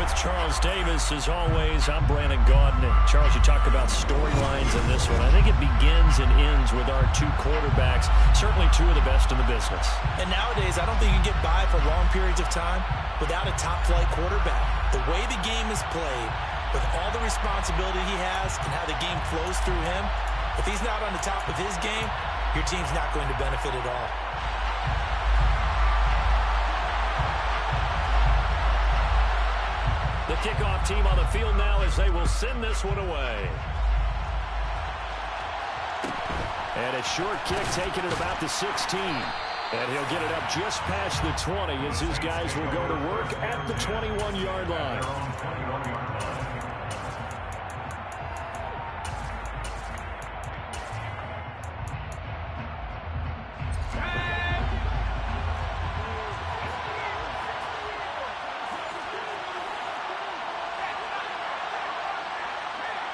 With Charles Davis, as always, I'm Brandon Gaudin. And Charles, you talk about storylines in this one. I think it begins and ends with our two quarterbacks, certainly two of the best in the business. And nowadays, I don't think you can get by for long periods of time without a top-flight quarterback. The way the game is played, with all the responsibility he has and how the game flows through him, if he's not on the top of his game, your team's not going to benefit at all. The kickoff team on the field now as they will send this one away. And a short kick taken at about the 16. And he'll get it up just past the 20 as his guys will go to work at the 21-yard line.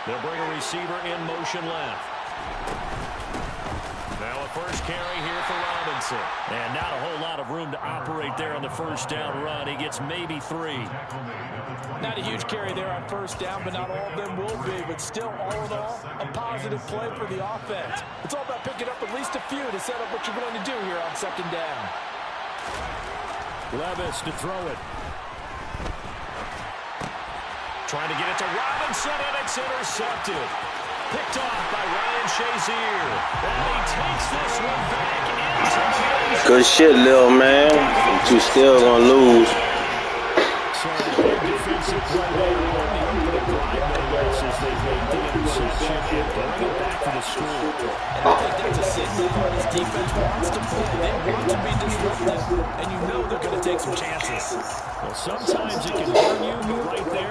They'll bring a receiver in motion left. Now a first carry here for Robinson. And not a whole lot of room to operate there on the first down run. He gets maybe 3. Not a huge carry there on first down, but not all of them will be. But still, all in all, a positive play for the offense. It's all about picking up at least a few to set up what you're going to do here on second down. Levis to throw it. Trying to get it to Robinson, and it's intercepted. Picked off by Ryan Shazier. And he takes this one back into the... Good shit, little man. But you still gonna lose. So a big defensive play there on the opening drive, no less, as they make the interception and bring it back to the score. And I think that's a signal that this defense wants to play. They want to be disruptive, and you know they're going to take some chances. Well, sometimes it can burn you, but right there,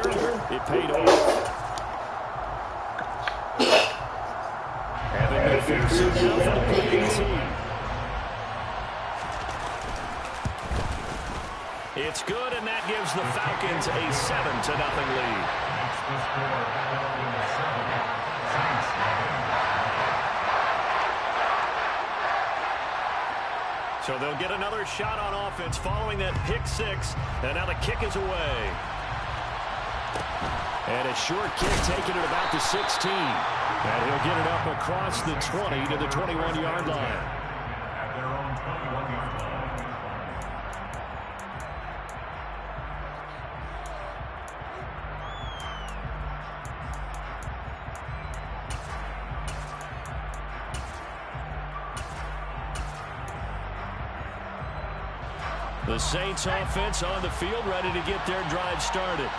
it paid off. Having McPherson now for the PAT. It's good, and that gives the Falcons a 7-0 lead. So they'll get another shot on offense following that pick 6, and now the kick is away. And a short kick taken at about the 16. And he'll get it up across the 20 to the 21-yard line. The Saints offense on the field, ready to get their drive started.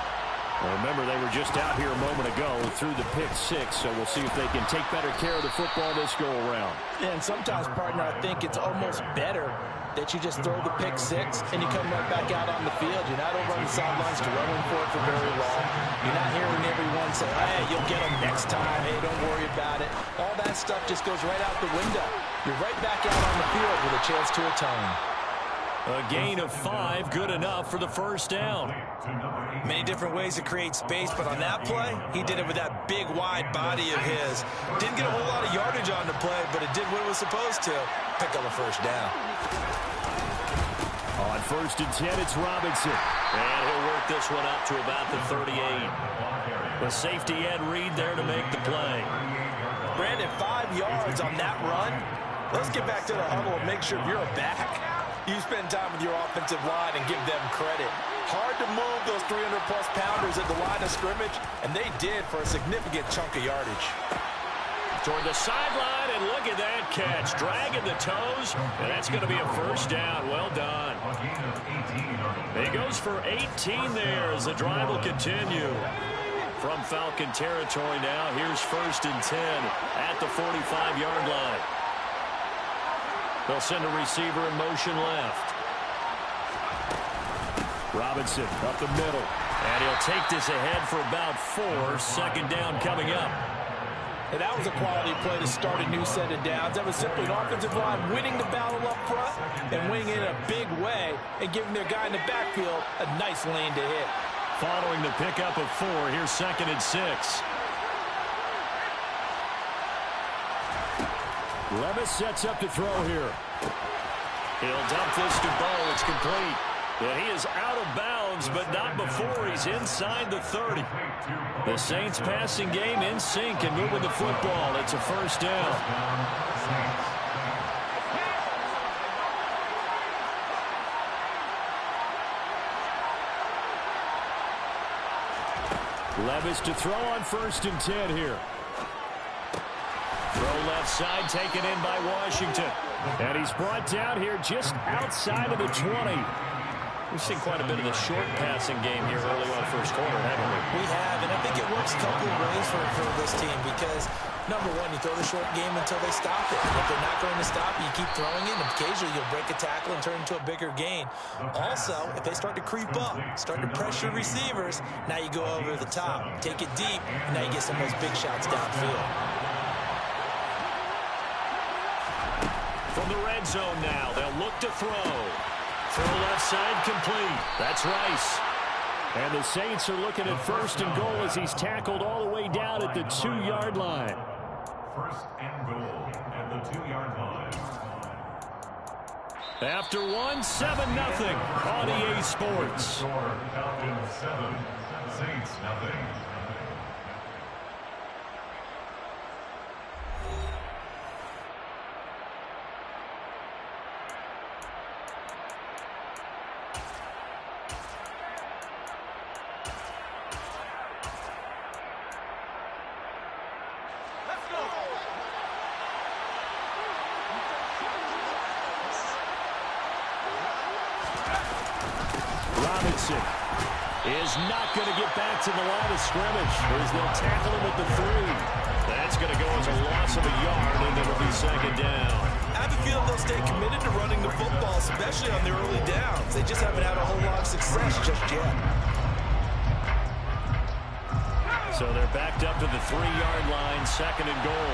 Well, remember, they were just out here a moment ago through the pick 6, so we'll see if they can take better care of the football this go-around. And sometimes, partner, I think it's almost better that you just throw the pick 6 and you come right back out on the field. You're not over on the sidelines dwelling for it for very long. You're not hearing everyone say, hey, you'll get them next time. Hey, don't worry about it. All that stuff just goes right out the window. You're right back out on the field with a chance to atone. A gain of 5, good enough for the first down. Many different ways to create space, but on that play, he did it with that big, wide body of his. Didn't get a whole lot of yardage on the play, but it did what it was supposed to. Pick up a first down. On 1st and 10, it's Robinson. And he'll work this one up to about the 38. The safety Ed Reed there to make the play. Brandon, 5 yards on that run. Let's get back to the huddle and make sure you're back. You spend time with your offensive line and give them credit. Hard to move those 300-plus pounders at the line of scrimmage, and they did for a significant chunk of yardage. Toward the sideline, and look at that catch. Dragging the toes, and that's going to be a first down. Well done. He goes for 18 there as the drive will continue. From Falcon territory now, here's 1st and 10 at the 45-yard line. They'll send a receiver in motion left. Robinson up the middle. And he'll take this ahead for about 4. 2nd down coming up. And that was a quality play to start a new set of downs. That was simply an offensive line winning the battle up front and winning in a big way and giving their guy in the backfield a nice lane to hit. Following the pickup of 4, here's 2nd and 6. Levis sets up to throw here. He'll dump this to Bo. It's complete. And he is out of bounds, but not before he's inside the 30. The Saints passing game in sync and moving the football. It's a first down. Levis to throw on 1st and 10 here. Throw left side taken in by Washington. And he's brought down here just outside of the 20. We've seen quite a bit of the short passing game here early on first quarter, haven't we? We have, and I think it works a couple of ways for this team because, number one, you throw the short game until they stop it. If they're not going to stop you, keep throwing it, and occasionally you'll break a tackle and turn into a bigger gain. Also, if they start to creep up, start to pressure receivers, now you go over the top, take it deep, and now you get some of those big shots downfield. From the red zone now, they'll look to throw. Throw left side complete. That's Rice. And the Saints are looking at 1st and goal as he's tackled all the way down at the 2-yard line. 1st and goal at the 2-yard line. After 1, 7-0 on EA Sports. Falcons 7, Saints 0. Is not going to get back to the line of scrimmage as they'll tackle him at the 3. That's going to go as a loss of a yard, and it'll be 2nd down. I have a feeling they'll stay committed to running the football, especially on the early downs. They just haven't had a whole lot of success just yet. So they're backed up to the 3-yard line, 2nd and goal.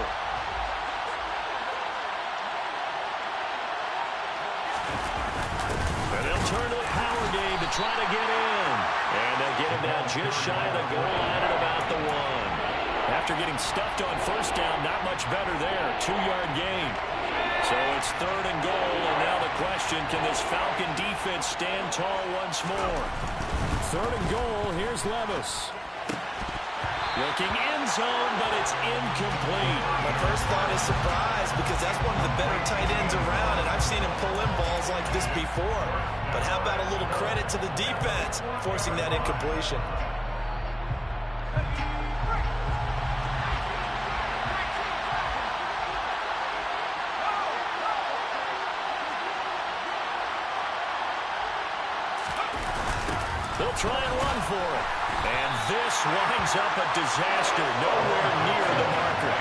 And they'll turn to the power game to try to get in. And they'll get him down just shy of the goal line at about the 1. After getting stuffed on 1st down, not much better there. 2-yard gain. So it's 3rd and goal, and now the question, can this Falcon defense stand tall once more? 3rd and goal, here's Levis. Looking end zone, but it's incomplete. My first thought is surprise because that's one of the better tight ends around, and I've seen him pull in balls like this before. But how about a little credit to the defense forcing that incompletion? They'll try and run for it. And this winds up a disaster, nowhere near the marker.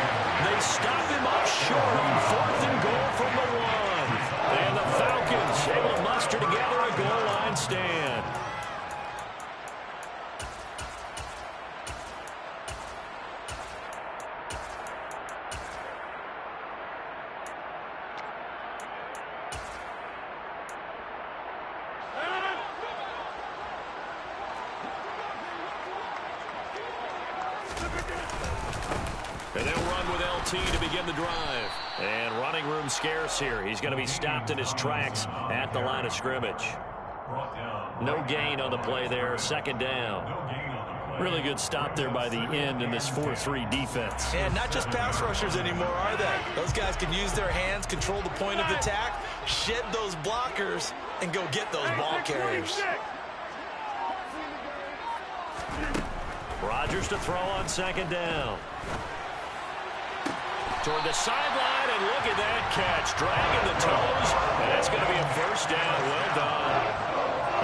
They stop him up short on 4th and goal from the 1. And the Falcons able to muster together a goal line stand. And they'll run with LT to begin the drive. And running room scarce here. He's going to be stopped in his tracks at the line of scrimmage. No gain on the play there. 2nd down. Really good stop there by the end in this 4-3 defense. And not just pass rushers anymore, are they? Those guys can use their hands, control the point of attack, shed those blockers, and go get those ball carriers. Rodgers to throw on 2nd down. Toward the sideline, and look at that catch. Dragging the toes, and that's going to be a 1st down. Well done.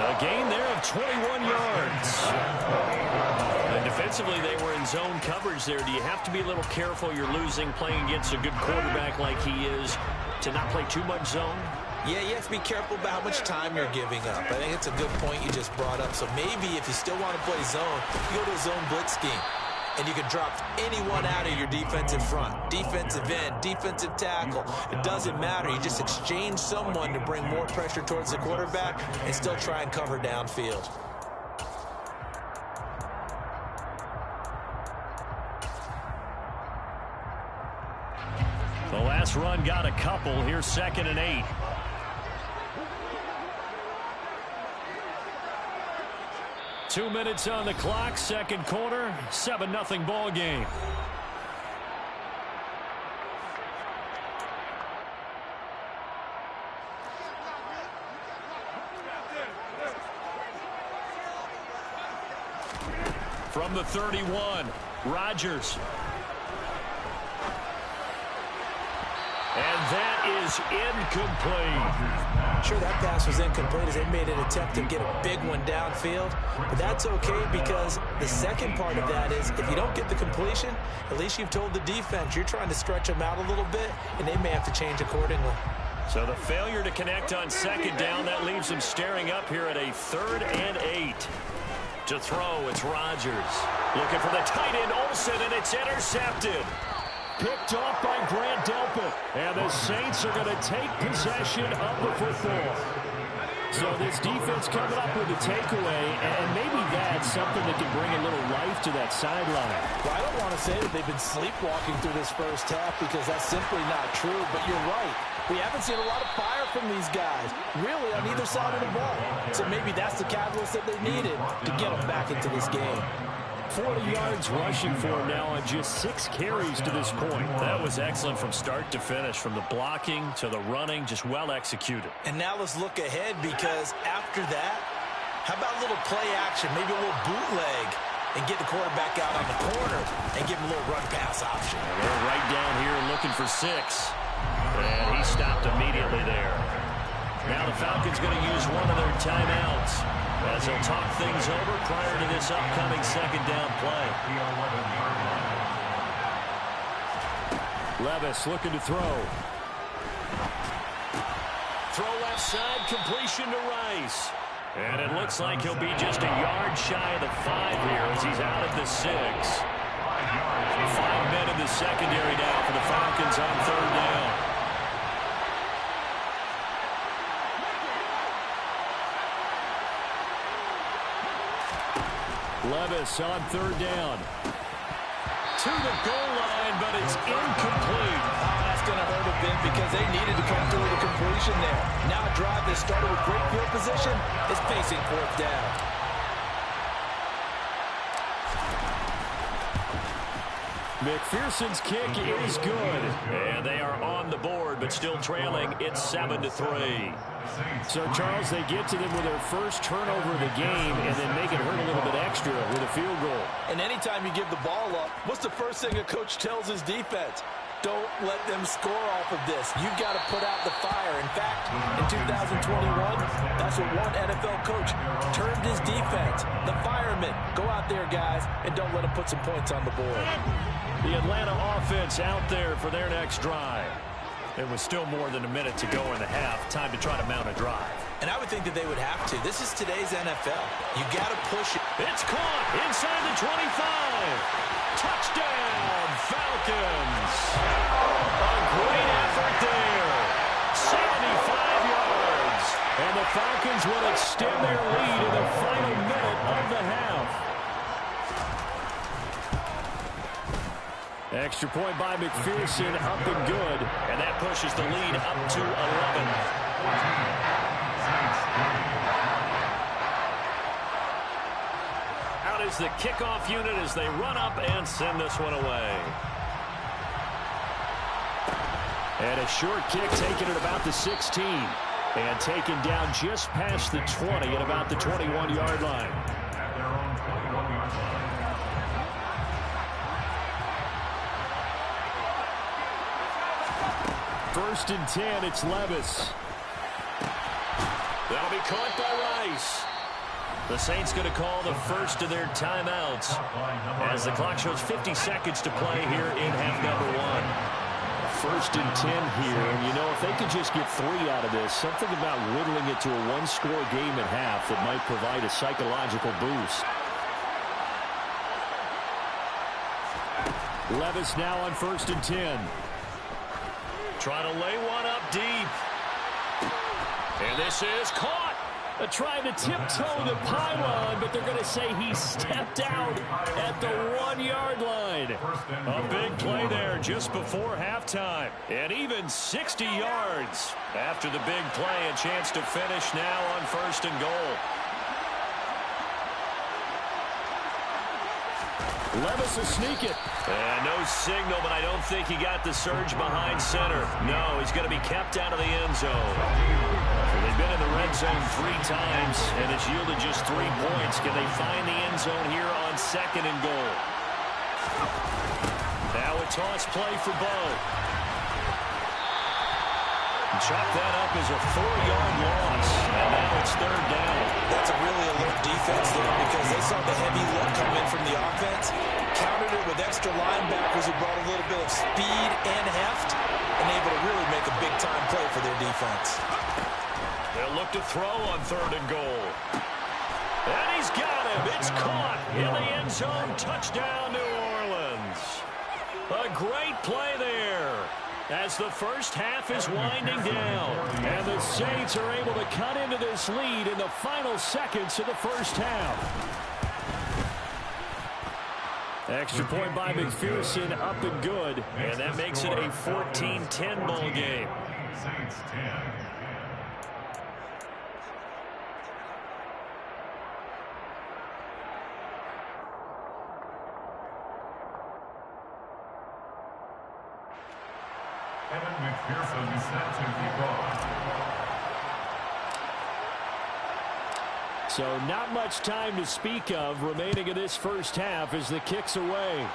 A gain there of 21 yards. And defensively, they were in zone coverage there. Do you have to be a little careful? You're losing, playing against a good quarterback like he is, to not play too much zone? Yeah, you have to be careful about how much time you're giving up. I think it's a good point you just brought up. So maybe if you still want to play zone, you go to a zone blitz scheme. And you can drop anyone out of your defensive front. Defensive end, defensive tackle. It doesn't matter. You just exchange someone to bring more pressure towards the quarterback and still try and cover downfield. The last run got a couple. Here's 2nd and 8. 2 minutes on the clock, second quarter, 7-0 ball game. From the 31, Rodgers. And that is incomplete. Sure, that pass was incomplete as they made an attempt to get a big one downfield. But that's okay because the second part of that is if you don't get the completion, at least you've told the defense you're trying to stretch them out a little bit, and they may have to change accordingly. So the failure to connect on second down, that leaves them staring up here at a 3rd and 8. To throw, it's Rodgers. Looking for the tight end, Olsen, and it's intercepted. Picked off by Grant Delpit. And the Saints are going to take possession of the football. So this defense coming up with a takeaway, and maybe that's something that can bring a little life to that sideline. Well, I don't want to say that they've been sleepwalking through this first half because that's simply not true, but you're right. We haven't seen a lot of fire from these guys, really, on either side of the ball. So maybe that's the catalyst that they needed to get them back into this game. 40 yards rushing for him now on just 6 carries to this point. That was excellent from start to finish, from the blocking to the running, just well executed. And now let's look ahead because after that, how about a little play action, maybe a little bootleg, and get the quarterback out on the corner and give him a little run-pass option. And they're right down here looking for 6. And he stopped immediately there. Now the Falcons going to use one of their timeouts as they'll talk things over prior to this upcoming second down play. Levis looking to throw. Throw left side, completion to Rice. And it looks like he'll be just a yard shy of the 5 here as he's out at the 6. 5 men in the secondary now for the Falcons on 3rd down. Levis on 3rd down. To the goal line, but it's incomplete. Oh, that's going to hurt a bit because they needed to come through with a completion there. Now a drive that started with great field position is facing 4th down. McPherson's kick is good. And they are on the board, but still trailing. It's 7-3. So, Charles, they get to them with their first turnover of the game and then make it hurt a little bit extra with a field goal. And anytime you give the ball up, what's the first thing a coach tells his defense? Don't let them score off of this. You've got to put out the fire. In fact, in 2021, that's what one NFL coach termed his defense. The firemen. Go out there, guys, and don't let them put some points on the board. The Atlanta offense out there for their next drive. There was still more than a minute to go in the half. Time to try to mount a drive. And I would think that they would have to. This is today's NFL. You got to push it. It's caught inside the 25. Touchdown, Falcons. A great effort there. 75 yards. And the Falcons will extend their lead in the final minute of the half. Extra point by McPherson, up and good. And that pushes the lead up to 11. Out is the kickoff unit as they run up and send this one away. And a short kick taken at about the 16. And taken down just past the 20 at about the 21-yard line. At their own 21-yard line. First and 10, it's Levis. That'll be caught by Rice. The Saints going to call the first of their timeouts as the clock shows 50 seconds to play here in half number 1. First and 10 here, and you know, if they could just get 3 out of this, something about whittling it to a 1-score game at half that might provide a psychological boost. Levis now on first and 10. Trying to lay one up deep. And this is caught. Trying to tiptoe the pylon, but they're going to say he stepped out at the 1-yard line. A big play there just before halftime. And even 60 yards after the big play. A chance to finish now on first and goal. Levis will sneak it. And no signal, but I don't think he got the surge behind center. No, he's going to be kept out of the end zone. They've been in the red zone 3 times, and it's yielded just 3 points. Can they find the end zone here on 2nd and goal? Now a toss play for Bo. Chalk that up as a 4-yard loss, and now it's 3rd down. That's a really alert defense there because they saw the heavy look come in from the offense, countered it with extra linebackers who brought a little bit of speed and heft, and able to really make a big-time play for their defense. They'll look to throw on 3rd and goal. And he's got him. It's caught in the end zone. Touchdown, New Orleans. A great play there as the first half is winding down. And the Saints are able to cut into this lead in the final seconds of the first half. Extra point by McPherson, up and good. And that makes it a 14-10 ball game. Saints 10. McPherson set to kick off. So not much time to speak of remaining in this first half as the kick's away.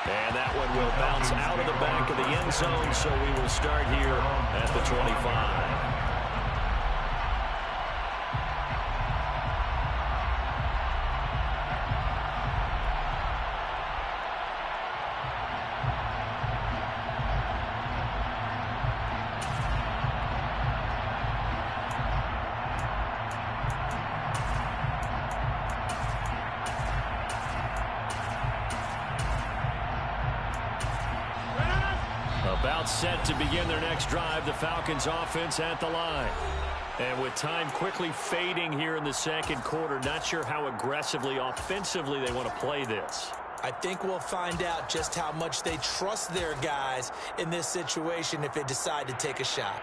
And that one will bounce out of the back of the end zone, so we will start here at the 25. About set to begin their next drive, the Falcons offense at the line. And with time quickly fading here in the 2nd quarter, not sure how aggressively, offensively they want to play this. I think we'll find out just how much they trust their guys in this situation if they decide to take a shot.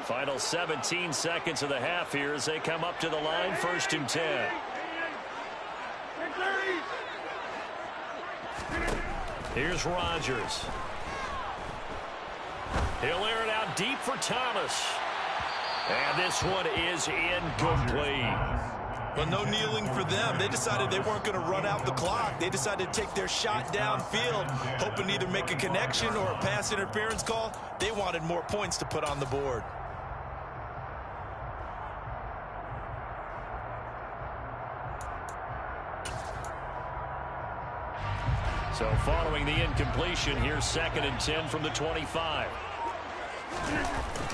Final 17 seconds of the half here as they come up to the line, 1st and 10. Here's Rodgers. He'll air it out deep for Thomas. And this one is incomplete. Well, no kneeling for them. They decided they weren't going to run out the clock. They decided to take their shot downfield, hoping to either make a connection or a pass interference call. They wanted more points to put on the board. So following the incompletion, here's 2nd and 10 from the 25.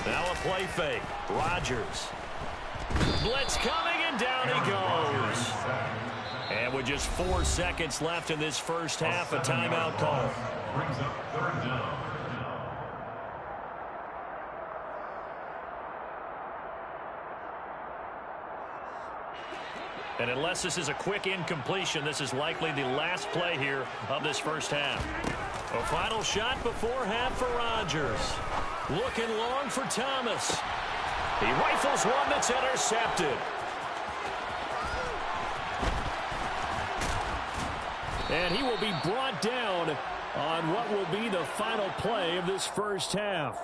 Now a play fake. Rodgers. Blitz coming, and down he goes. And with just 4 seconds left in this first half, a timeout call. Brings up 3rd down. And unless this is a quick incompletion, this is likely the last play here of this first half. A final shot before half for Rodgers. Looking long for Thomas. He rifles one that's intercepted. And he will be brought down on what will be the final play of this first half.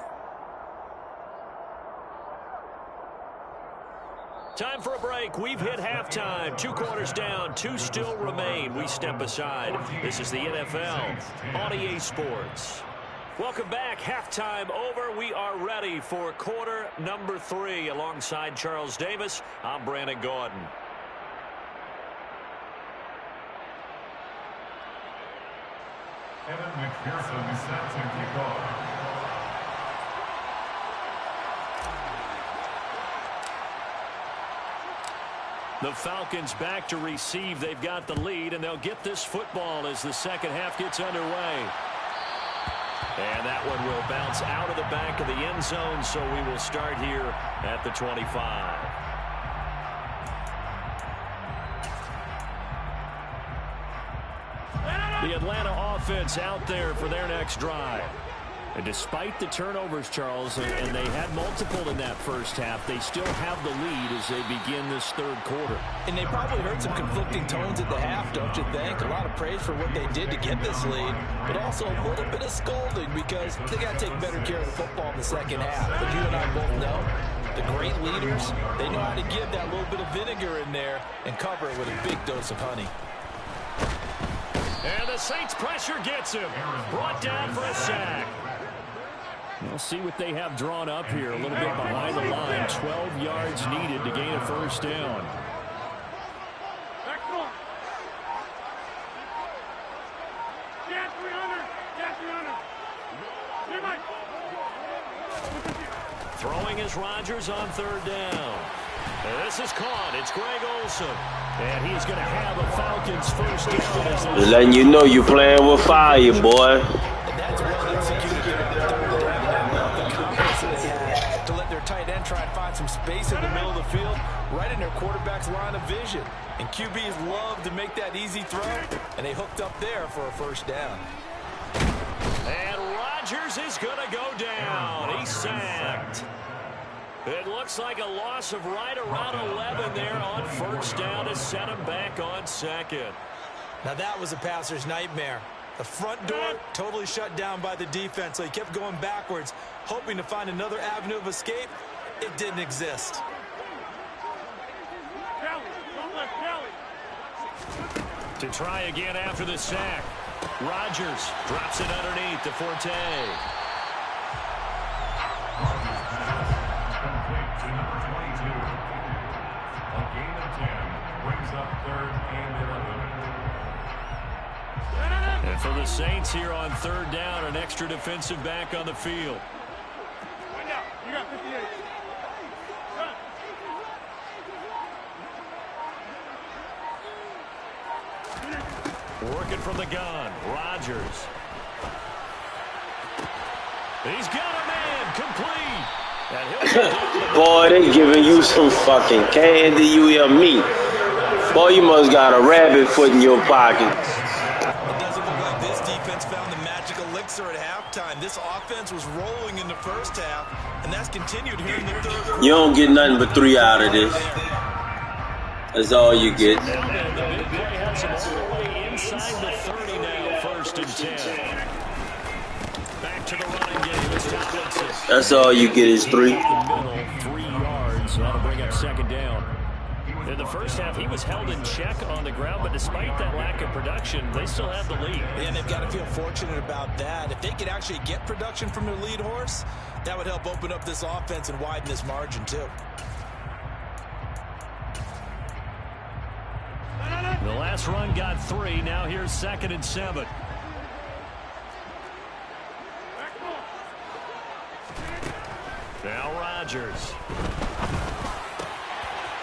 Time for a break. We've hit halftime. 2 quarters down. 2 still remain. We step aside. This is the NFL on EA Sports. Welcome back. Halftime over. We are ready for quarter number 3. Alongside Charles Davis, I'm Brandon Gordon. Evan McPherson is set to kick off. The Falcons back to receive. They've got the lead, and they'll get this football as the second half gets underway. And that one will bounce out of the back of the end zone, so we will start here at the 25. The Atlanta offense out there for their next drive. And despite the turnovers, Charles, and they had multiple in that first half, they still have the lead as they begin this third quarter. And they probably heard some conflicting tones at the half, don't you think? A lot of praise for what they did to get this lead, but also a little bit of scolding because they got to take better care of the football in the second half. But you and I both know the great leaders, they know how to give that little bit of vinegar in there and cover it with a big dose of honey. And the Saints pressure gets him. Brought down for a sack. We'll see what they have drawn up here. A little bit behind the line. 12 yards needed to gain a first down. Throwing is Rodgers on third down. And this is caught. It's Greg Olsen. And he's going to have a Falcons first down. Just letting you know you playing with fire, boy. And that's well executed there. The confidence that they had to let their tight end try and find some space in the middle of the field, right in their quarterback's line of vision. And QBs love to make that easy throw, and they hooked up there for a first down. And Rodgers is going to go down. He's sacked. It looks like a loss of right around 11 there on first down to set him back on second. Now that was a passer's nightmare. The front door totally shut down by the defense, so he kept going backwards, hoping to find another avenue of escape. It didn't exist. To try again after the sack. Rodgers drops it underneath to Forte. Complete to number 22. A gain of 10 brings up 3rd and 11. And for the Saints here on third down, an extra defensive back on the field. You got 58. Working from the gun, Rodgers. He's got a man complete. And Boy, they giving you some fucking candy, you hear me? Boy, you must got a rabbit foot in your pocket. It doesn't look like this defense found the magic elixir at halftime. This offense was rolling in the first half, and that's continued here in the third quarter. You don't get nothing but 3 out of this. That's all you get. the big play has him all the way inside the 30 now, 1st and 10. Back to the running game. It's Tomlinson. That's all you get is 3. The middle, 3 yards. That'll bring up second down. In the first half, he was held in check on the ground, but despite that lack of production, they still have the lead. And they've got to feel fortunate about that. If they could actually get production from their lead horse, that would help open up this offense and widen this margin, too. The last run got 3. Now here's 2nd and 7. Now Rodgers.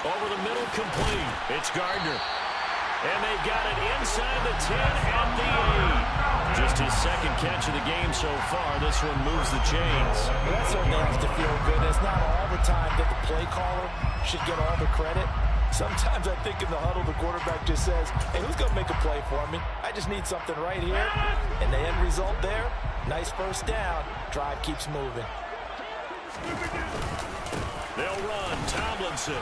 Over the middle, complete. It's Gardner. And they've got it inside the 10 and the 8. Just his second catch of the game so far. This one moves the chains. Well, that certainly has to feel good. It's not all the time that the play caller should get all the credit. Sometimes I think in the huddle, the quarterback just says, hey, who's going to make a play for me? I just need something right here. And the end result there, nice first down. Drive keeps moving. They'll run. Tomlinson.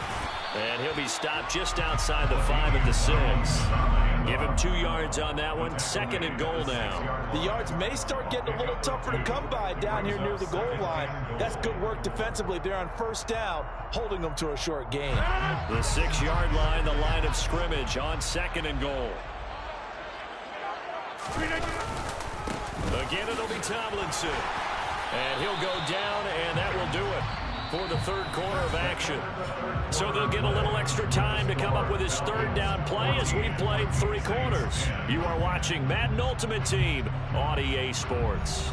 And he'll be stopped just outside the 5 at the 6. Give him 2 yards on that one. 2nd and goal now. The yards may start getting a little tougher to come by down here near the goal line. That's good work defensively there on first down, holding them to a short gain. The 6-yard line, the line of scrimmage on 2nd and goal. Again, it'll be Tomlinson. And he'll go down, and that will do it for the third quarter of action. So they'll get a little extra time to come up with his third down play as we played 3 quarters. You are watching Madden Ultimate Team on EA Sports.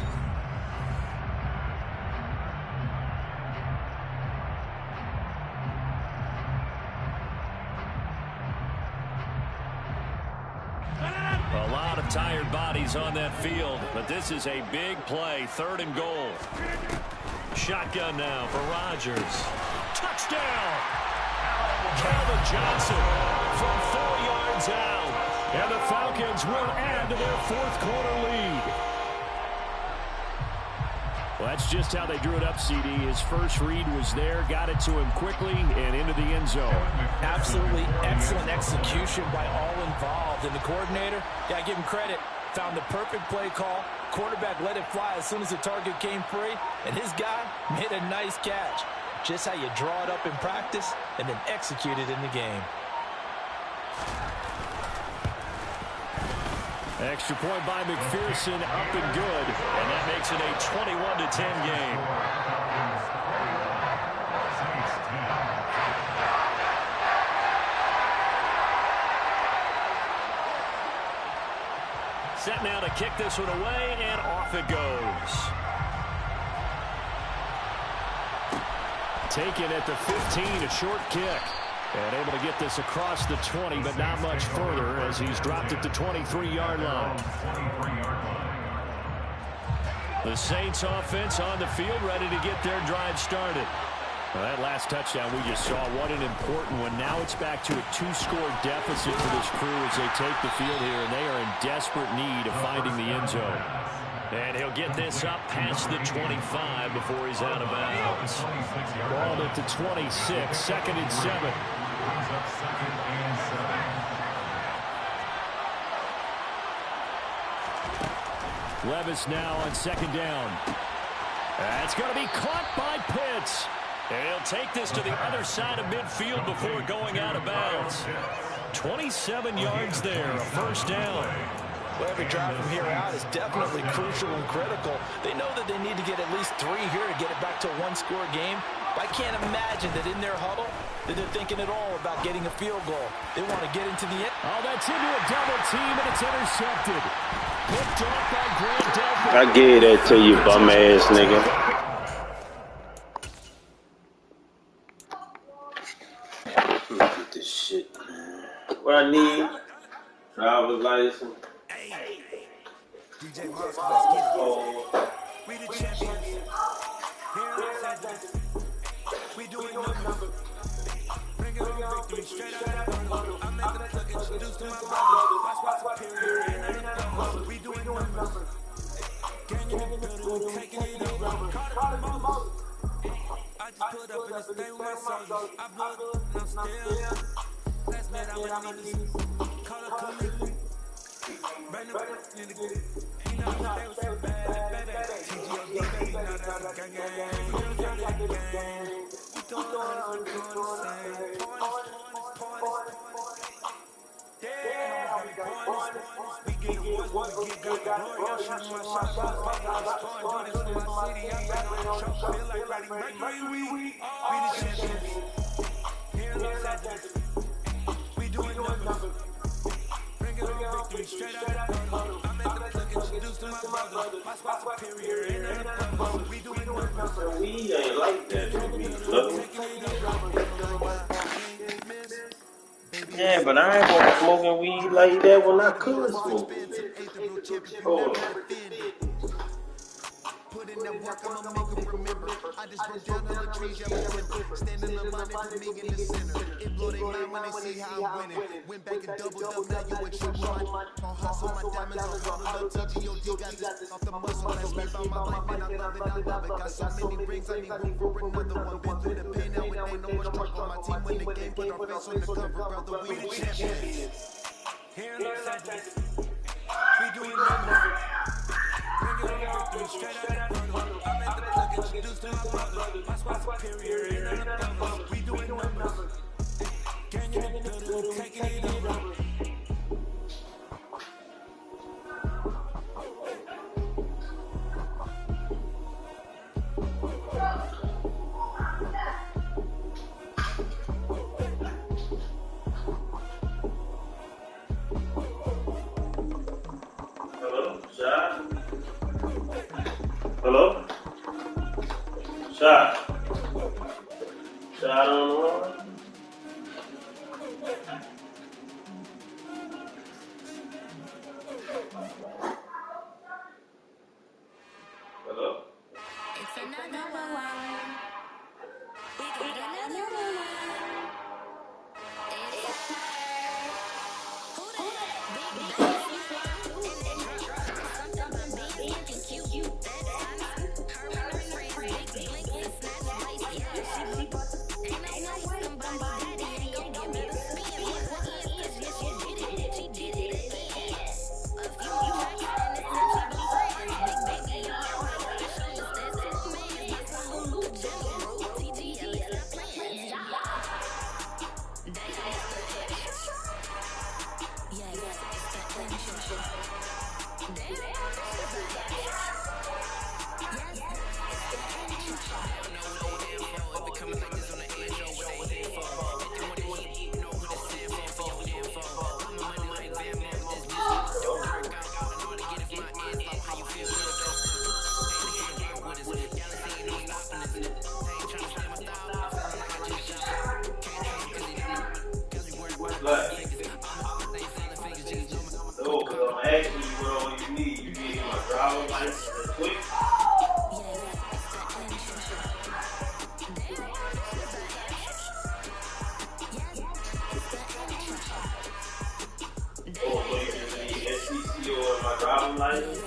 A lot of tired bodies on that field, but this is a big play. 3rd and goal. Shotgun now for Rodgers. Touchdown! Calvin Johnson from 4 yards out. And the Falcons will add to their 4th quarter lead. Well, that's just how they drew it up, CD. His first read was there, got it to him quickly, and into the end zone. Absolutely excellent execution by all involved. And the coordinator, yeah, give him credit, found the perfect play call. Quarterback let it fly as soon as the target came free, and his guy made a nice catch. Just how you draw it up in practice and then execute it in the game. Extra point by McPherson, up and good, and that makes it a 21-10 game. Set now to kick this one away, and off it goes. Taken at the 15, a short kick. And able to get this across the 20, but not much further as he's dropped at the 23-yard line. The Saints offense on the field, ready to get their drive started. Well, that last touchdown we just saw, what an important one. Now it's back to a 2-score deficit for this crew as they take the field here, and they are in desperate need of finding the end zone. And he'll get this up past the 25 before he's out of bounds. Ball at the 26, 2nd and 7. Levis now on 2nd down. That's going to be caught by Pitts. And he'll take this to the other side of midfield before going out of bounds. 27 yards there, a first down. Well, every drive from here out is definitely crucial and critical. They know that they need to get at least 3 here to get it back to a 1-score game. But I can't imagine that in their huddle that they're thinking at all about getting a field goal. They want to get into the end. Oh, that's into a double team, and it's intercepted. Picked off by Grant Delphin. I gave that to you, bum ass nigga. Look at this shit, man. What I need? Driver's license. DJ Mars, let's get it. We the champions. Here in Los Angeles. We doing numbers. Bring on victory straight out of the bottom. I'm at the plug, introduced to my brothers. Watch superior and I know we doing numbers. Gang in the building, taking it over. Carter Moses. I just put up in the state with my soldiers. I blew up and I'm still. Last night I'm in the call up Khalid. Brand new in the group. You know they was so bad, baby. TGOD, baby, now that's a gang gang. We don't get it gang. We doing honors, we doing the same. Points. Yeah, we points. We get awards, we get God glory. I'm shooting my shot, I'm scoring. Doing this for my city, I'm ready. Feel like Freddie Mercury, we the champions. Here in Los Angeles. We doing numbers. Bring it on victory straight out of the bottom. I'm at the plug, introduced to my brothers. My spot superior, ain't nothing but we doing numbers. We ain't like that to be looking. Yeah, but I ain't gonna smoking weed like that when I could smoke. Oh. Put in that work, I'ma make them remember. I just broke down all the trees, y'all remember. Standing in line for me in the center. It blow their mind when they see how I'm winning. Went back and doubled up, now you with your mind. On hustle, my diamonds on rolled up. TGOD got this off the muscle. That's me by my life, man, I love it, I love it. Got so many rings, I need room for another one. Been through the pain, now it ain't no more struggle. My team win the game, put our face on the cover, brother. We the champions. Here in Los Angeles, we doing numbers. Bring it on victory straight out of the bottom. I'm at the plug, introduced to my brothers. My spot superior, ain't nothing but we doing numbers. Gang in the building, taking it over. Hello, Shot? Hello? Shot? Shot on the line? Hello? It's another one. We got another one. It's her. Who that? Big bass. And then drop. Sometimes I'm being cute. That's But so, but I'm asking you what all you need. You need my driver's license and quick. Oh, so you just need SCC or my driver's license?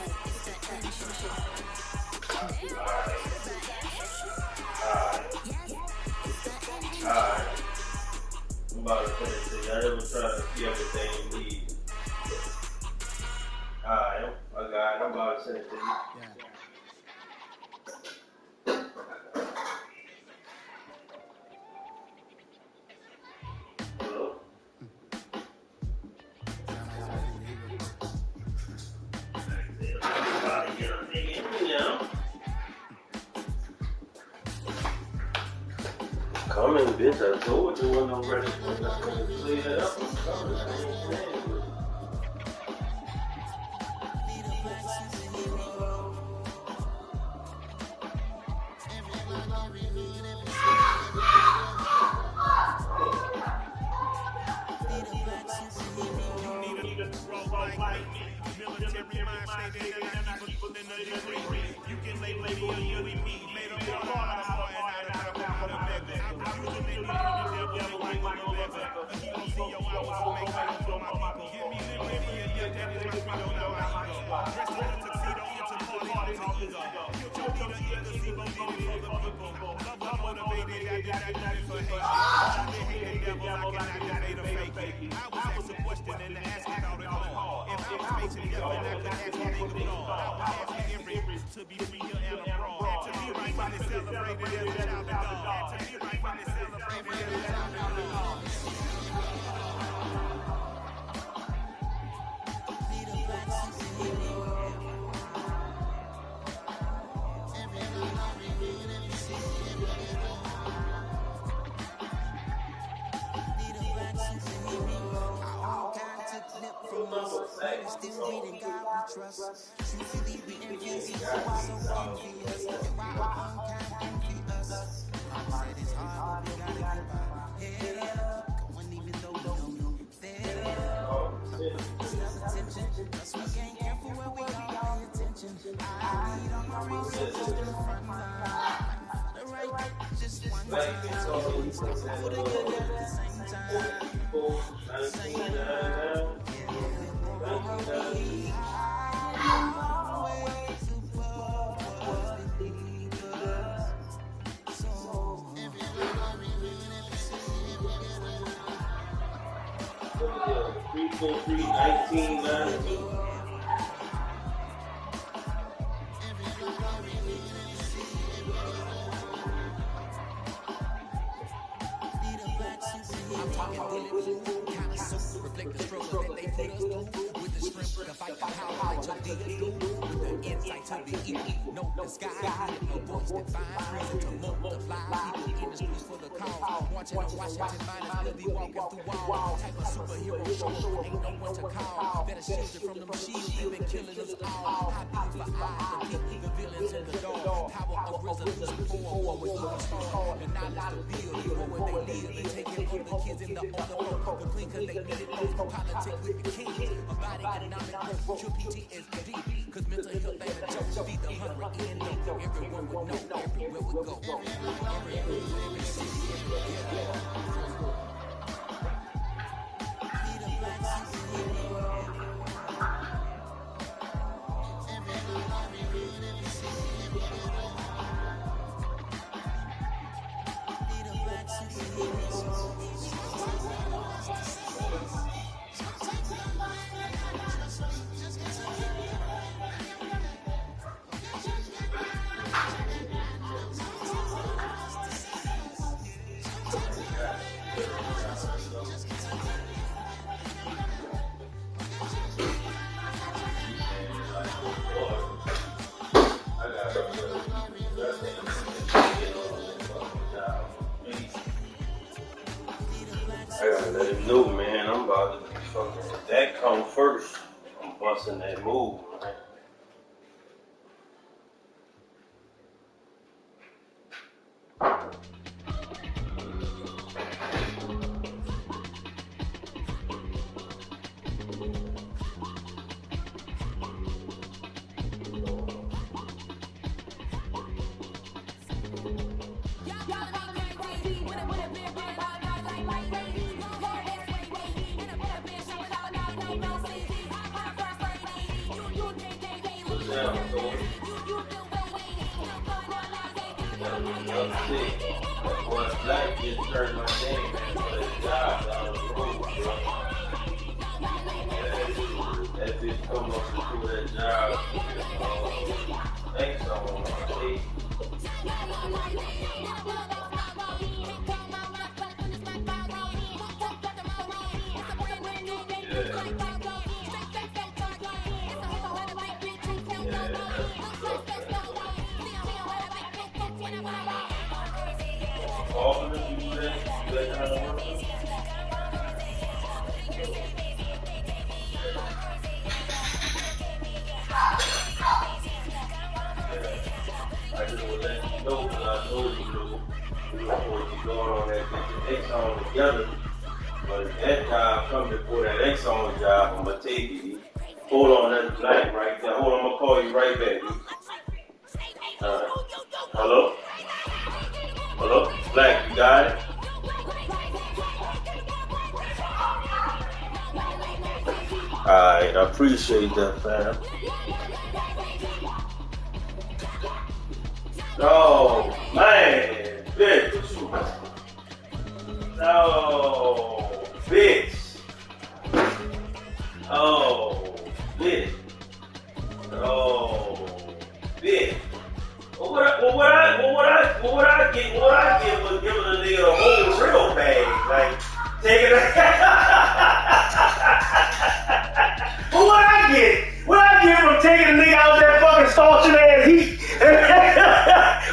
Alright. I'm about to finish it. I never try to see everything you need. Alright, I got it. I'm about to send it to you. Hello? Coming, bitch. I told you when I'm ready. I'm not going to clear it up. I'm coming. I ain't playing with it. Military mind say that I'm people in the degree. You can label me a UEP. Made a boy out of boy and out of mega. I'm usually the devil like a lever. You don't see your hours to make money for my people. Give me liberty and your daddy my freedom, now I ego. Dressed in a tuxedo, into party, into ego. Killed your leader, gazebo, did it for the people. Love motivated, I did not do it for hate. I did hate the devil, I cannot say the fake. I was a question and the asking about it all. If I was facing death and I could ask what they could all, I would ask every to be free and abroad. Had to be right when they celebrated as a child of God. Had to be right when they celebrated as a child of God. Still reading God we trust. Truthfully we envious, so envious. And why our unkind envy us? Mama said it's hard, but we gotta get by. Head up, going even though we don't know. Fed up, self attention. Cause we ain't careful where we all pay attention. I need on my resources to the front line. The right, just one time. Put it together at the same time. Same time. I'm talking diligence, kind of soup, reflect the struggle that they put us through. With the strength to fight the power that your deeds do. With the insight to be equal, no disguise. No voice that finds reason to multiply. People in the streets for the cause. Watching the Washington miners will be walking through walls. Type of superhero show, ain't no one to call. Better shield you from them shields, they've been killing us all. High beams for eyes, the people, the villains in the door. Power of resolution for a war with no storm. The knowledge to build, the war where they live. They take care of the kids in the older folk. The clean cause they need it most. Politics with the kings. About economic growth, true PTSD. Cause mental health ain't a joke. Feed the hungry in know. Everyone would know, everywhere we go. Every city, about to be fucking. If that come first, I'm busting that move, man. Black just turned my name in for that job down the road, bro. That bitch come up and do that job. Thanks, on my face. I just want to let you know because I know you know we were supposed to be going on that Exxon together. But if that job comes before that Exxon job, I'm going to take it. Hold on, that's Black right there. Hold on, I'm going to call you right back. Hello? Hello? Black, you got it? Alright, I appreciate that, fam. Oh, man. Bitch. Oh, bitch. Oh, bitch. Oh, bitch. What I get was giving a nigga a whole real bag. Like, taking a... But what I get from taking a nigga out that fucking scorching ass heat?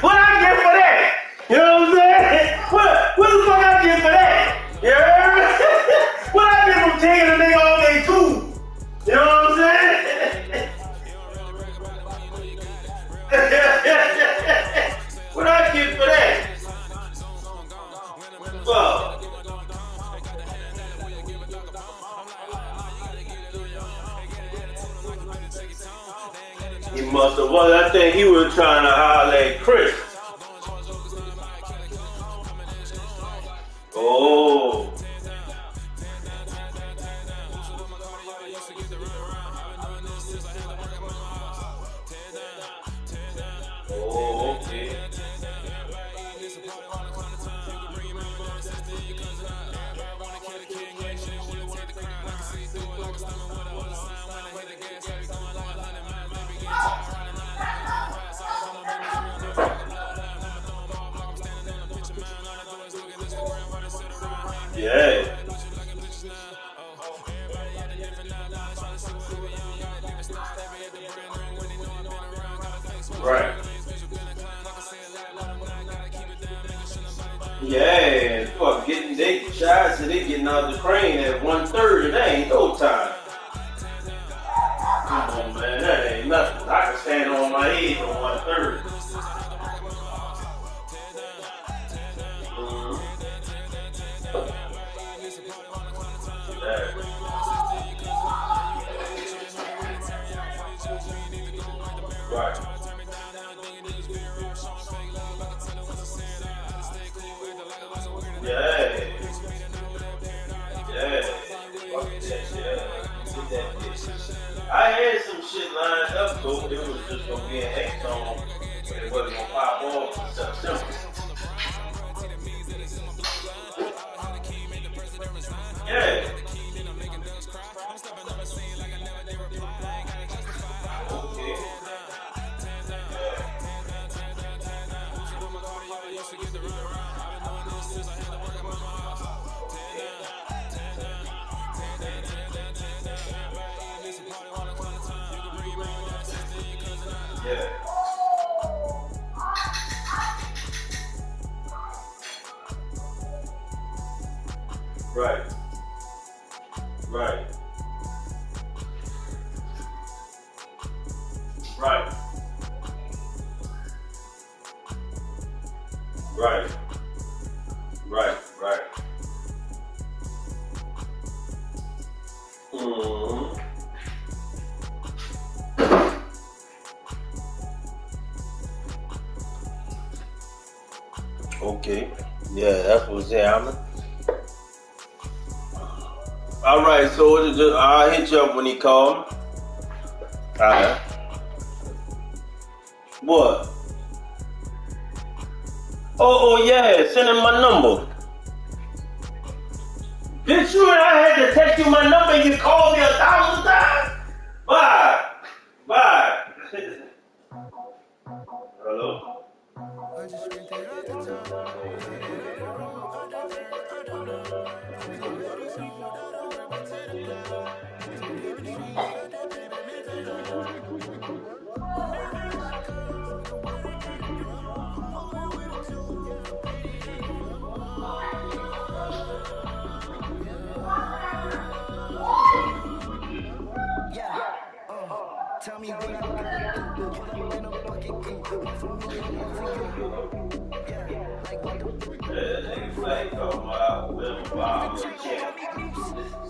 What I get for that? You know what I'm saying? What the fuck I get for that? You heard me? What I get from taking a nigga on their tube? You know what I'm saying? What I get for that? Fuck. He must have was. I think he was trying to holler at Chris. Oh. Oh, okay. Yeah. Right. Yeah, fuck, they shots and they getting out the crane at 1:30. That ain't no time. Come on, man, that ain't nothing. I can stand on my head for 1:30. Right. Yeah. Yeah. Fuck that shit. Get that bitch. I had some shit lined up, though. It was just gonna be an Exxon, and it wasn't gonna pop off in September. Yeah. Yeah. Right. Right. Right. Right. Right. Mm-hmm. Okay. Yeah, that's what's happening. All right, so I'll hit you up when he call me. All right. What? Oh yeah, send him my number. Bitch, you and I had to text you my number and you called me 1,000 times? Bye. Bye. Hello? I just rented out the top. Said it hit the road. I done turned, I done done. Things already sold. I done dripping to the cloud. Two different streets, felt that baby mental load. Whenever she comes, the way we get it done. I'm moving with a two, yeah, I'm pretty in the yeah. Tell me what I gotta do. Pull up in a bucket coupe. One for me and one for you. Yeah, like what the Nigga Flag talking about Will Bob and Champ.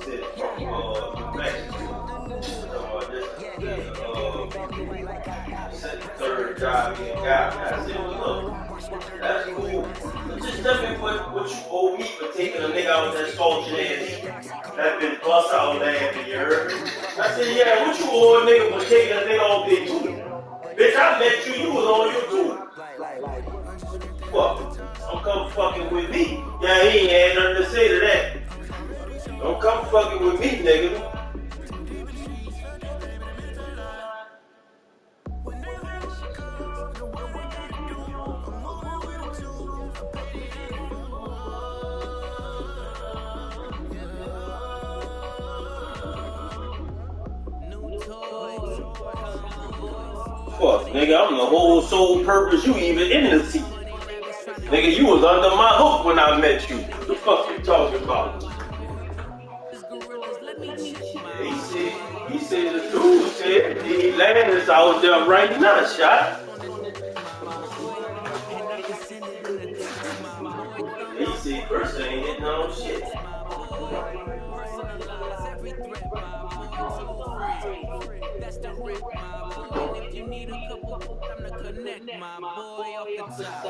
Sit from Mexico. Talking about this third job he got. I said, well, look, that's cool. But just tell me what you owe me for taking a nigga out that salty ass heat. That been bust out laughing, you heard? I said, yeah, what you owe a nigga for taking a nigga off their tooth? Bitch, I bet you was on your tooth. What? Don't come fucking with me. Yeah, he ain't had nothing to say to that. Don't come fucking with me, nigga. Fuck, nigga, I'm the whole sole purpose you even in the seat. Nigga, you was under my hook when I met you. What the fuck you talking about? He said the dude said he landed out there right now, shot. He said person ain't hitting on shit. That's the rip, my boy. And if you need a couple, I'm to connect, my boy, off the top.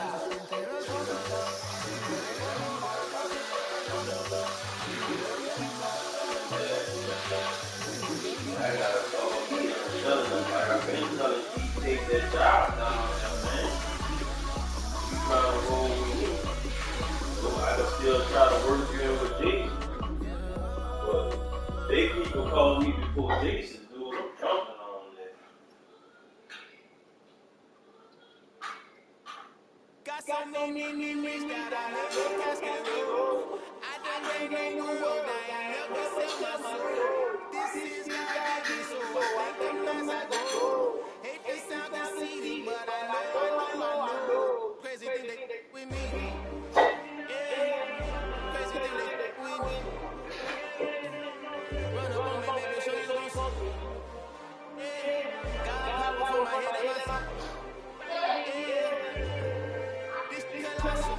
I gotta call Peter and tell him, like I've been telling Pete to take that job down there, man. You trying to roll with me. So I can still try to work you in with Jason. But they people call me before Jason do it. I'm jumping on that. Got so many memories that I never casket roll. I done made a new world, I ain't never sell my soul. This is God given, so I thank them as I go. Hate to sound conceited, but I know. Crazy thing they with me. Yeah, crazy thing they with me. Run up on me, baby, show you gon' see. Yeah, God power from my head and my feet. Yeah, this colossal.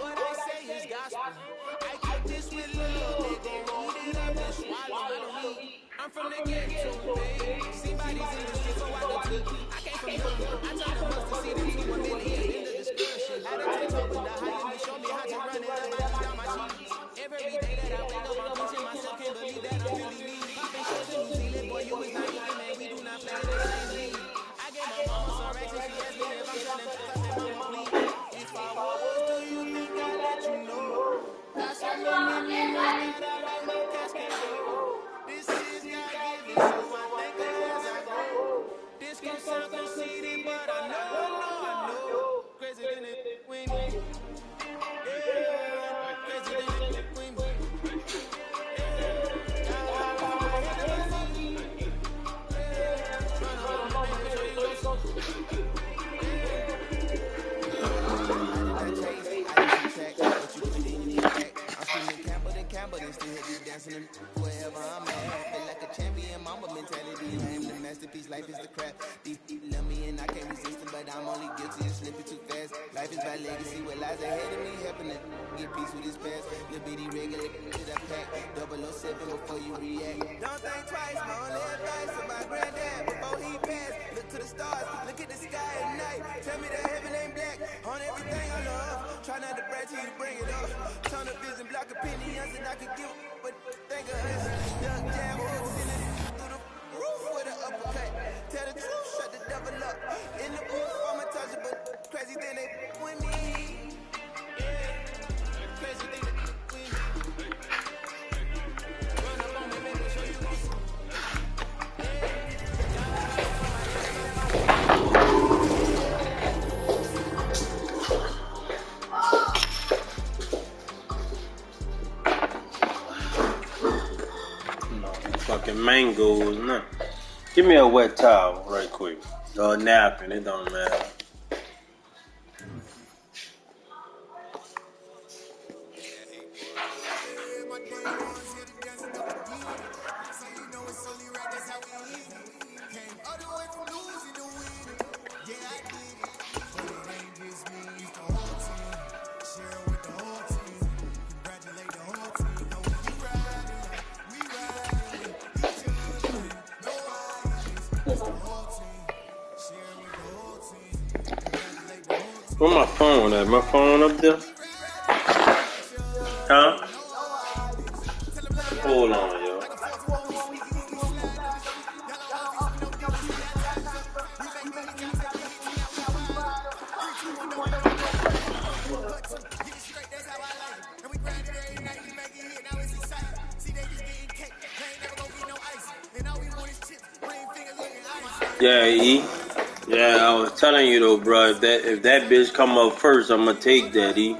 What I say is gospel. I keep this with love. They gon' root it up and swallow the weed. I'm from the ghetto, babe. See bodies in the street, so I do too. I came from nothing. I turned the mustard seed into $1 million. End of discussion. Had to touch up with the hyena. Show me how to run it up. I just down my sheets. Every day that I wake up, I'm pushing myself. Can't believe that I'm really me. Popping shots in New Zealand, boy, you was not even man. We do not play in the same league. I gave my mama some racks and she asked me if I'm selling drugs. I said, mama, please. If I was, do you think I'd let you know? Got so many memories that I let no cash can go. This is God given, so I thank her as I go. I'm mad. Feel like a champion, mama mentality. I am the masterpiece, life is the crap. These people love me and I can't resist them, but I'm only guilty of slipping too fast. Life is by legacy, what lies ahead of me, helping to get peace with his past. Little bitty regular to the pack, 007 before you react. Don't think twice, my only advice to my granddad before he passed. Look to the stars, look at the sky at night. Tell me that heaven ain't black, on everything I love. Try not to brag till you bring it up. Turn up vision, block opinions, and I could give but think of us. Duck jab hooks in it through the roof with an uppercut. Tell the truth, shut the devil up. In the booth, I'm untouchable. Crazy thing they with me. Yeah, crazy thing they with me. Run up on me, make sure you gon' see. Fucking mangoes, no. Give me a wet towel right quick. Or a napkin, it don't matter. Where my phone at? My phone up there? Huh? Hold on, yo. Yeah, E. Yeah, I was telling you though, bro. If that bitch come up first, I'ma take that, E.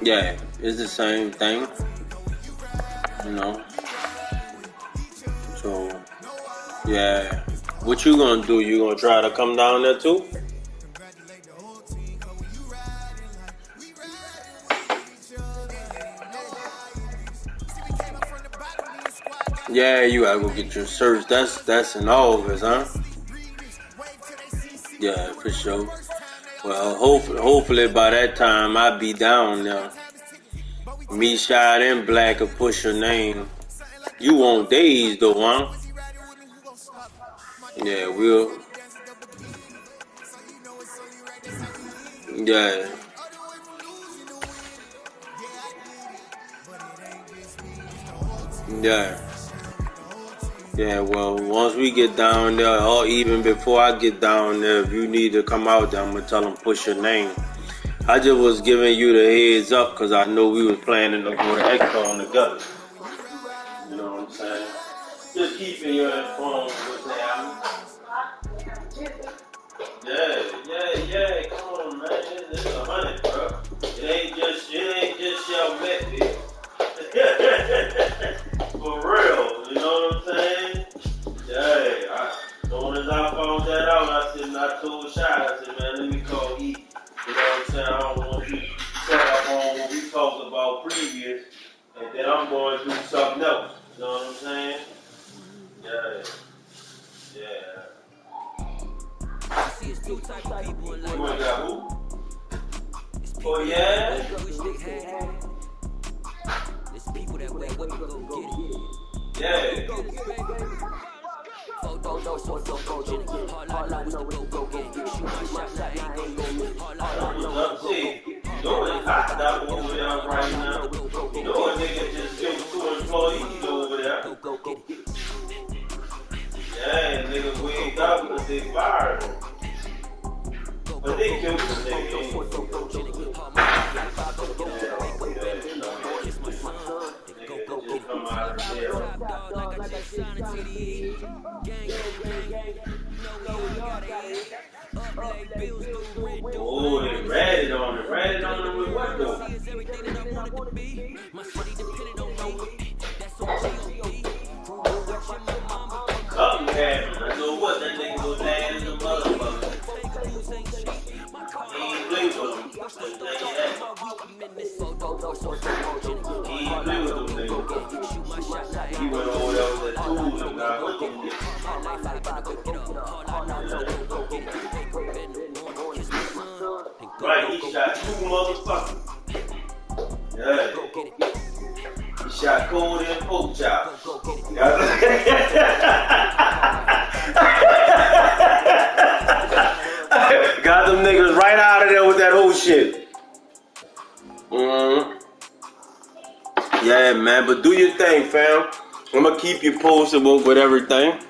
Yeah, it's the same thing, you know. So, yeah. What you gonna do? You gonna try to come down there too? Yeah, you gotta go get your search. That's in August, huh? Yeah, for sure. Well, hopefully by that time I'll be down there. Me, Shad, and Black will push your name. You want days though, huh? Yeah, we'll. Yeah. Yeah. Yeah, well, once we get down there, or even before I get down there, if you need to come out there, I'm going to tell them push your name. I just was giving you the heads up because I know we was planning to go to Exxon together. You know what I'm saying? Just keeping you informed with that. Yeah, come on, man. It's 100, bro. It ain't just your met, bitch. For real, you know what I'm saying? Yeah, as soon as I found that out, I told Shy, I said, man, let me call E. You know what I'm saying? I don't want you set up on what we talked about previous, and then I'm going to do something else. You know what I'm saying? Yeah. I see it's two types of people in life. You ain't got who? Oh, yeah? It's people that way, what you go get it. Yeah. All I know is the go get. Shoot my shot, I ain't gon' lose. All I know is the You know it's hot down over there right now. You know a nigga just killed 2 employees over there. Yeah, nigga wigged out because they fired him. But they killed the nigga. Come out of jail. Oh, they ratted on him. Ratted on him with what though? He ain't play with them niggas. He went over there with that tools and got what you get. Right, he shot 2 motherfuckers. Yeah. He shot cold and pork chop. Got them niggas right out of there with that whole shit. Yeah, man, but do your thing, fam. I'm gonna keep you posted with everything.